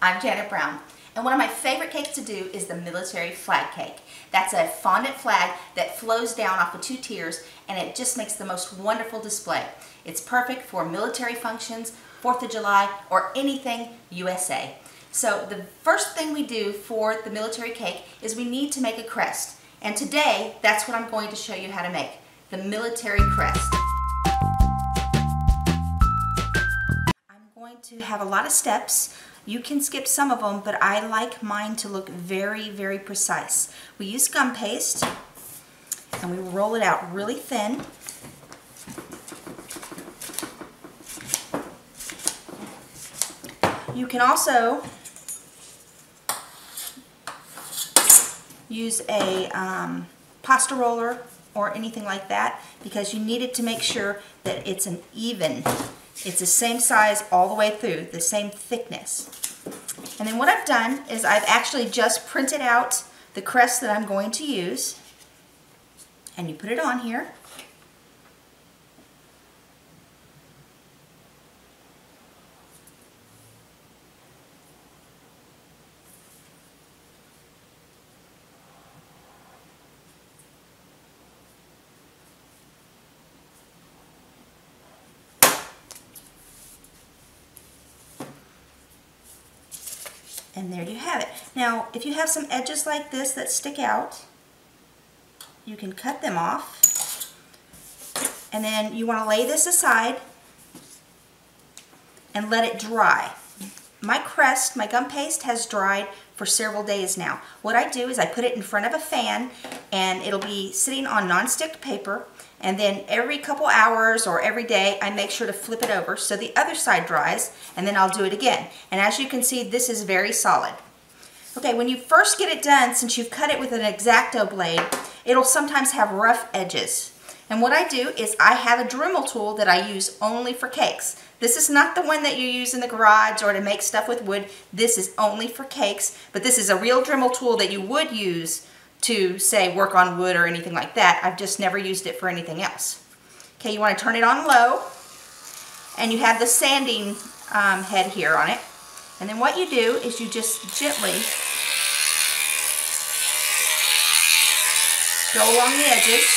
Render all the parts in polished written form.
I'm Janet Brown, and one of my favorite cakes to do is the military flag cake. That's a fondant flag that flows down off of 2 tiers, and it just makes the most wonderful display. It's perfect for military functions, 4th of July, or anything USA. So the first thing we do for the military cake is we need to make a crest. And today, that's what I'm going to show you how to make, the military crest. I'm going to have a lot of steps. You can skip some of them, but I like mine to look very, very precise. We use gum paste, and we roll it out really thin. You can also use a pasta roller or anything like that, because you need it to make sure that it's an even. It's the same size all the way through, the same thickness. And then what I've done is I've actually just printed out the crest that I'm going to use, and you put it on here. And there you have it. Now, if you have some edges like this that stick out, you can cut them off. And then you want to lay this aside and let it dry. My crest, my gum paste, has dried for several days now. What I do is I put it in front of a fan, and it'll be sitting on non-stick paper, and then every couple hours or every day I make sure to flip it over so the other side dries, and then I'll do it again. And as you can see, this is very solid. Okay, when you first get it done, since you've cut it with an X-Acto blade, it'll sometimes have rough edges. And what I do is I have a Dremel tool that I use only for cakes. This is not the one that you use in the garage or to make stuff with wood. This is only for cakes, but this is a real Dremel tool that you would use to, say, work on wood or anything like that. I've just never used it for anything else. Okay, you want to turn it on low, and you have the sanding head here on it. And then what you do is you just gently go along the edges.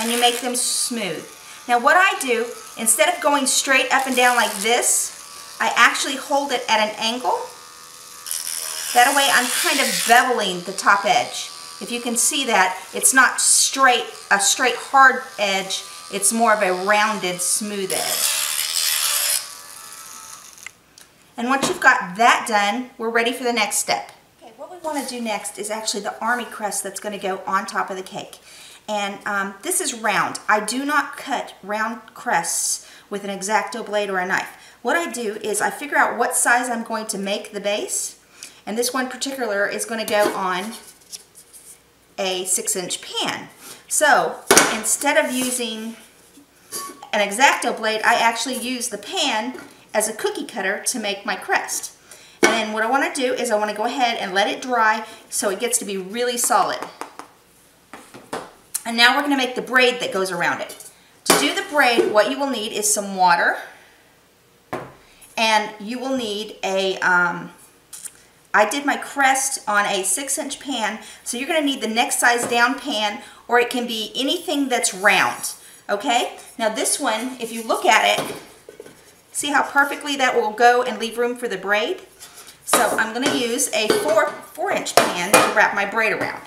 And you make them smooth. Now what I do, instead of going straight up and down like this, I actually hold it at an angle. That way I'm kind of beveling the top edge. If you can see that, it's not a straight hard edge, it's more of a rounded smooth edge. And once you've got that done, we're ready for the next step. Okay, what we want to do next is actually the army crest that's going to go on top of the cake. And this is round. I do not cut round crests with an X-Acto blade or a knife. What I do is I figure out what size I'm going to make the base, and this one particular is going to go on a 6-inch pan. So instead of using an X-Acto blade, I actually use the pan as a cookie cutter to make my crest. And then what I want to do is I want to go ahead and let it dry so it gets to be really solid. And now we're going to make the braid that goes around it. To do the braid, what you will need is some water, and you will need a, I did my crest on a 6-inch pan, so you're going to need the next size down pan, or it can be anything that's round, okay? Now this one, if you look at it, see how perfectly that will go and leave room for the braid? So I'm going to use a 4-inch pan to wrap my braid around.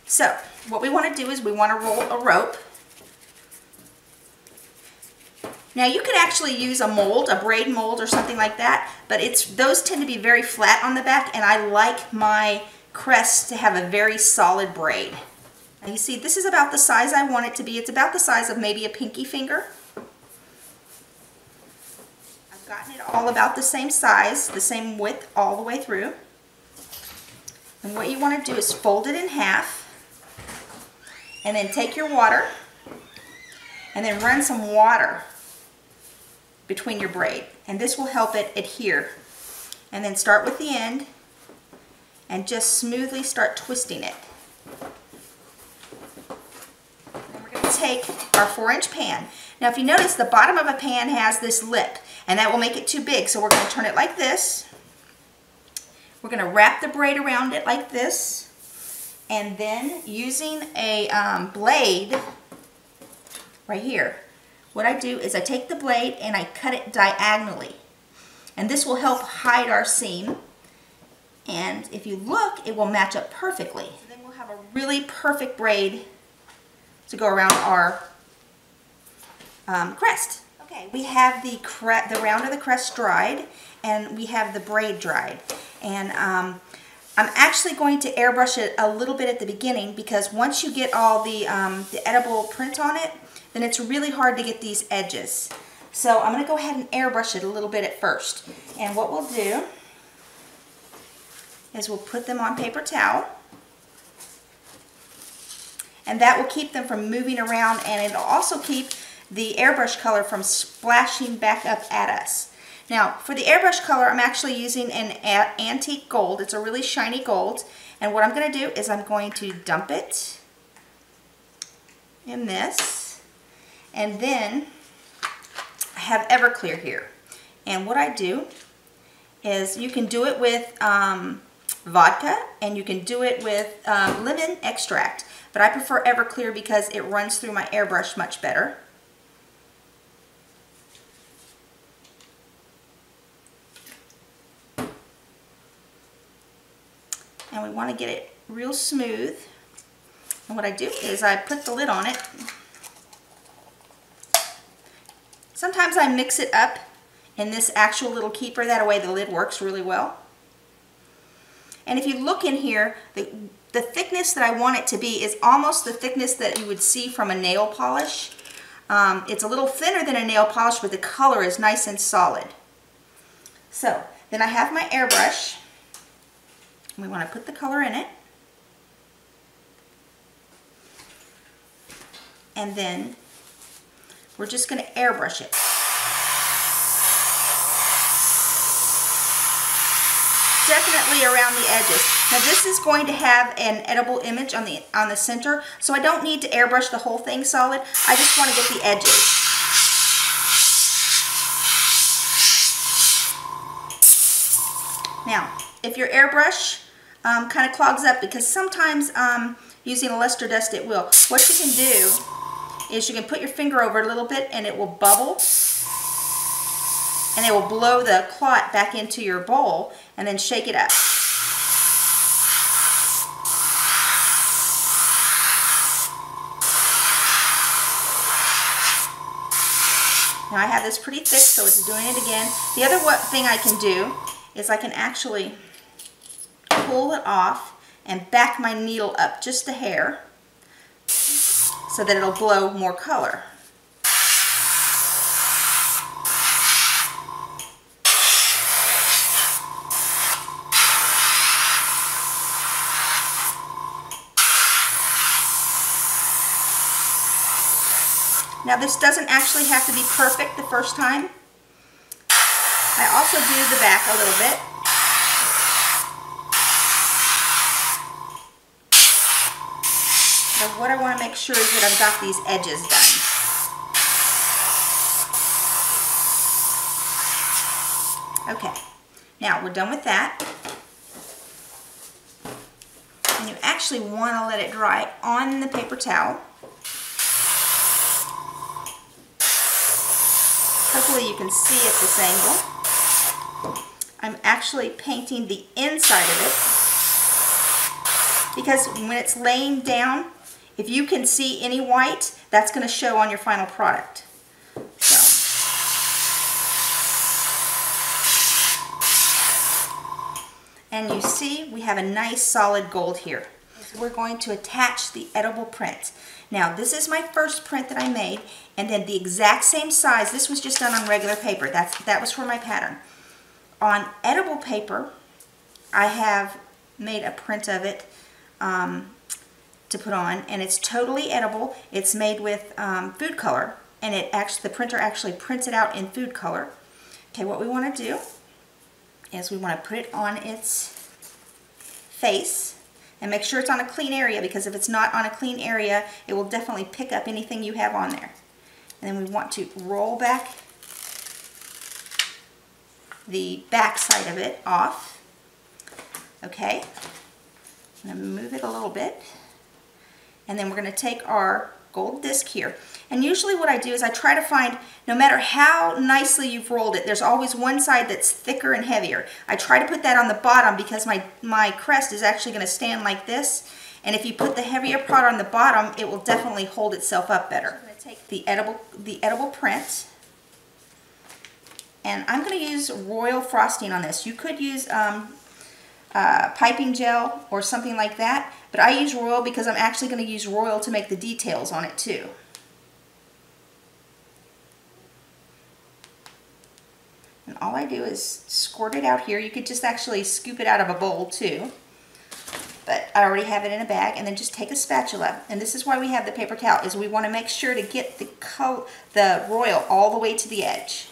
So what we want to do is we want to roll a rope. Now you could actually use a mold, a braid mold or something like that, but those tend to be very flat on the back, and I like my crest to have a very solid braid. Now you see, this is about the size I want it to be. It's about the size of maybe a pinky finger. I've gotten it all about the same size, the same width all the way through. And what you want to do is fold it in half, and then take your water and then run some water between your braid. and this will help it adhere. And then start with the end and just smoothly start twisting it. Then we're going to take our 4-inch pan. Now if you notice, the bottom of a pan has this lip, and that will make it too big, so we're going to turn it like this. We're going to wrap the braid around it like this, and then using a blade right here, what I do is I take the blade and I cut it diagonally, and this will help hide our seam, and if you look, it will match up perfectly. And then we'll have a really perfect braid to go around our crest. Okay, we have the round of the crest dried, and we have the braid dried, and I'm actually going to airbrush it a little bit at the beginning, because once you get all the edible print on it, then it's really hard to get these edges. So I'm going to go ahead and airbrush it a little bit at first. And what we'll do is we'll put them on paper towel. And that will keep them from moving around, and it'll also keep the airbrush color from splashing back up at us. Now, for the airbrush color, I'm actually using an antique gold. It's a really shiny gold. And what I'm going to do is I'm going to dump it in this. And then I have Everclear here. And what I do is, you can do it with vodka, and you can do it with lemon extract. But I prefer Everclear because it runs through my airbrush much better. And we want to get it real smooth. And what I do is I put the lid on it. Sometimes I mix it up in this actual little keeper. That way the lid works really well. And if you look in here, the thickness that I want it to be is almost the thickness that you would see from a nail polish. It's a little thinner than a nail polish, but the color is nice and solid. So then I have my airbrush. We want to put the color in it. And then we're just going to airbrush it. Definitely around the edges. Now this is going to have an edible image on the center, so I don't need to airbrush the whole thing solid. I just want to get the edges. Now, if your airbrush kind of clogs up, because sometimes using a luster dust it will, what you can do is you can put your finger over it a little bit and it will bubble, and it will blow the clot back into your bowl, and then shake it up. Now I have this pretty thick, so it's doing it again. The other thing I can do is I can actually pull it off and back my needle up just a hair so that it'll blow more color. Now this doesn't actually have to be perfect the first time. I also do the back a little bit. But what I want to make sure is that I've got these edges done. Okay, now we're done with that. And you actually want to let it dry on the paper towel. Hopefully you can see at this angle. I'm actually painting the inside of it, because when it's laying down, if you can see any white, that's going to show on your final product. So. And you see we have a nice solid gold here. We're going to attach the edible print. Now this is my first print that I made, and then the exact same size. This was just done on regular paper. That was for my pattern. On edible paper, I have made a print of it to put on, and it's totally edible. It's made with food color, and the printer actually prints it out in food color. Okay, what we want to do is we want to put it on its face and make sure it's on a clean area, because if it's not on a clean area, it will definitely pick up anything you have on there. And then we want to roll back the back side of it off. Okay, I'm going to move it a little bit. And then we're going to take our gold disc here. And usually what I do is I try to find, no matter how nicely you've rolled it, there's always one side that's thicker and heavier. I try to put that on the bottom because my crest is actually going to stand like this. And if you put the heavier part on the bottom, it will definitely hold itself up better. I'm going to take the edible print, and I'm going to use royal frosting on this. You could use piping gel or something like that, but I use royal because I'm actually going to use royal to make the details on it too. And all I do is squirt it out here. You could just actually scoop it out of a bowl too, but I already have it in a bag. And then just take a spatula, and this is why we have the paper towel, is we want to make sure to get the royal all the way to the edge,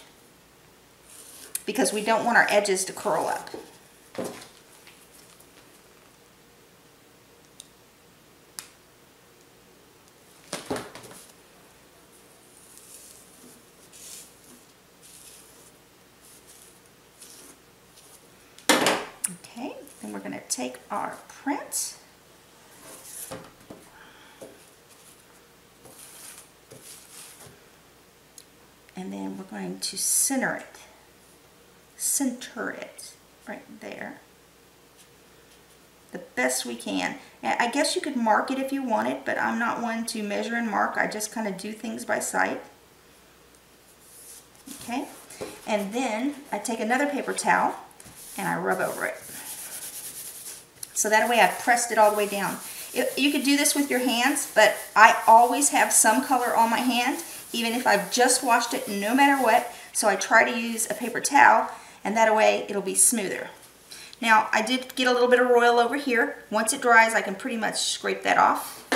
because we don't want our edges to curl up. Okay, then we're going to take our print and then we're going to center it right there the best we can. Now, I guess you could mark it if you wanted, but I'm not one to measure and mark. I just kind of do things by sight. Okay, and then I take another paper towel and I rub over it. So that way I've pressed it all the way down. You could do this with your hands, but I always have some color on my hand, even if I've just washed it, no matter what. So I try to use a paper towel, and that way it'll be smoother. Now, I did get a little bit of royal over here. Once it dries, I can pretty much scrape that off.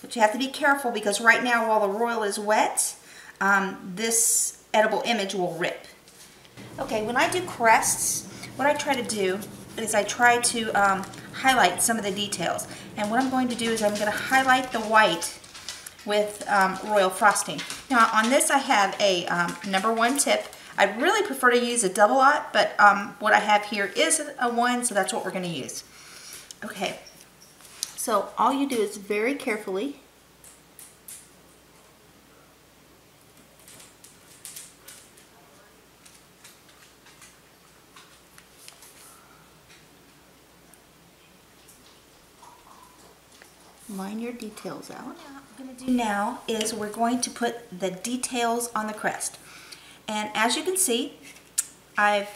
But you have to be careful, because right now, while the royal is wet, this edible image will rip. Okay, when I do crests, what I try to do is I try to highlight some of the details. And what I'm going to do is I'm going to highlight the white with royal frosting. Now on this I have a #1 tip. I'd really prefer to use a double aught, but what I have here is a 1, so that's what we're going to use. Okay, so all you do is very carefully line your details out. What I'm going to do now is we're going to put the details on the crest. And as you can see, I've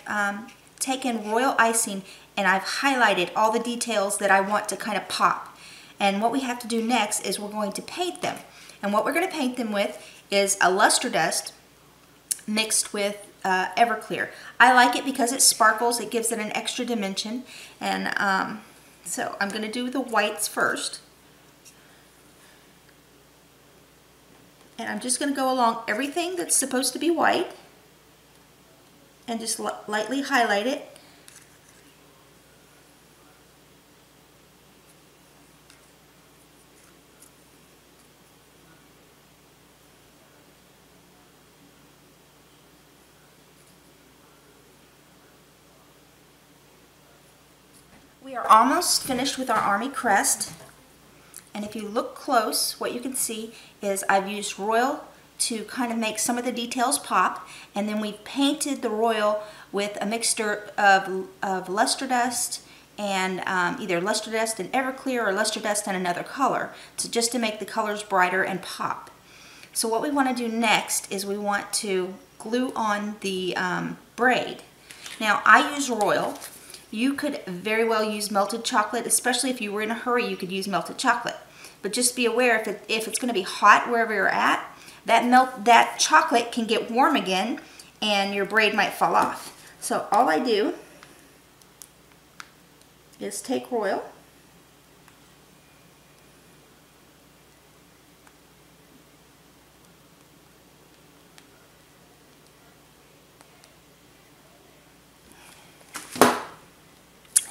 taken royal icing and I've highlighted all the details that I want to kind of pop. And what we have to do next is we're going to paint them. And what we're going to paint them with is a luster dust mixed with Everclear. I like it because it sparkles, it gives it an extra dimension. And so I'm going to do the whites first. And I'm just going to go along everything that's supposed to be white and just lightly highlight it. We are almost finished with our army crest. And if you look close, what you can see is I've used royal to kind of make some of the details pop, and then we painted the royal with a mixture of luster dust and either luster dust and Everclear or luster dust and another color, just to make the colors brighter and pop. So what we want to do next is we want to glue on the braid. Now I use royal. You could very well use melted chocolate, especially if you were in a hurry, you could use melted chocolate. But just be aware, if it's going to be hot wherever you're at, that chocolate can get warm again and your braid might fall off. So all I do is take royal,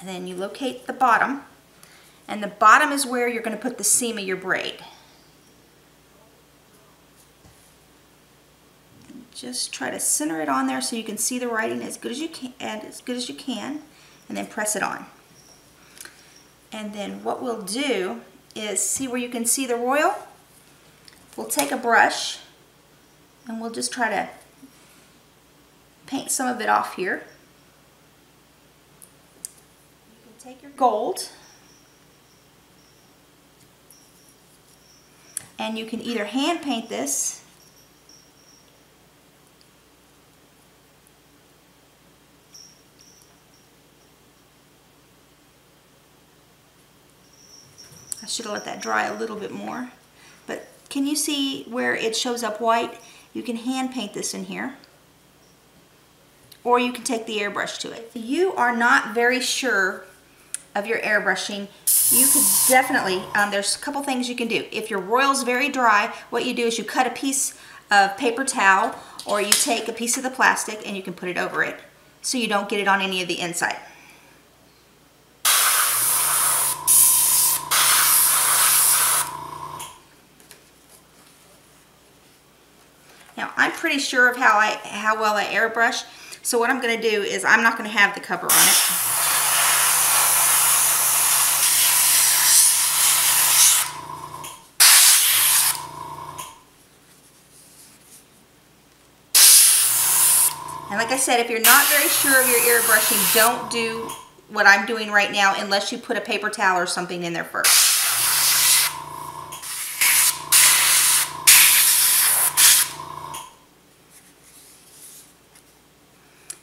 And then you locate the bottom, and the bottom is where you're going to put the seam of your braid. Just try to center it on there so you can see the writing as good as you can, and then press it on. And then what we'll do is, see where you can see the royal? We'll take a brush and we'll just try to paint some of it off here. You can take your gold and you can either hand paint this I should have let that dry a little bit more. But can you see where it shows up white? You can hand paint this in here. Or you can take the airbrush to it. If you are not very sure of your airbrushing, you could definitely, there's a couple things you can do. If your royal's very dry, what you do is you cut a piece of paper towel, or you take a piece of the plastic and you can put it over it so you don't get it on any of the inside. Now, I'm pretty sure of how well I airbrush, so what I'm going to do is I'm not going to have the cover on it. And like I said, if you're not very sure of your airbrushing, don't do what I'm doing right now unless you put a paper towel or something in there first.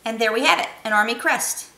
And there we have it, an army crest.